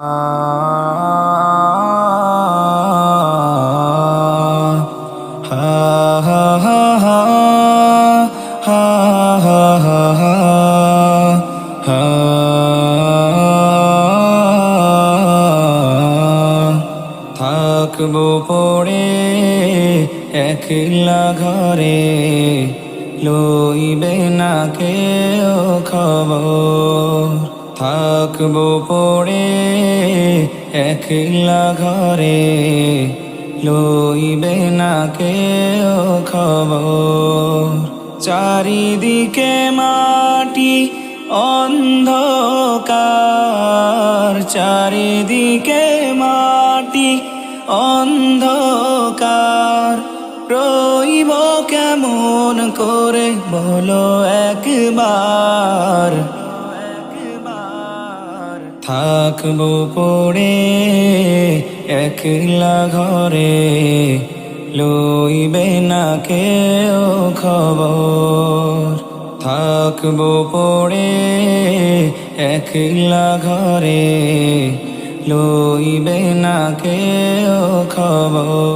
থাকবো পড়ে একলা ঘরে, লইবে না কেউ খবর। থাকবো পড়ে একলা ঘরে, লইবে না কেউ খবর। চারিদিকে মাটি অন্ধকার, চারিদিকে মাটি অন্ধকার। রইব কেমন করে বলো একবার। থাকবো পড়ে একলা ঘরে, লইবে না কেউ খবর। থাকবো পড়ে একলা ঘরে, লইবে না কেউ খবর।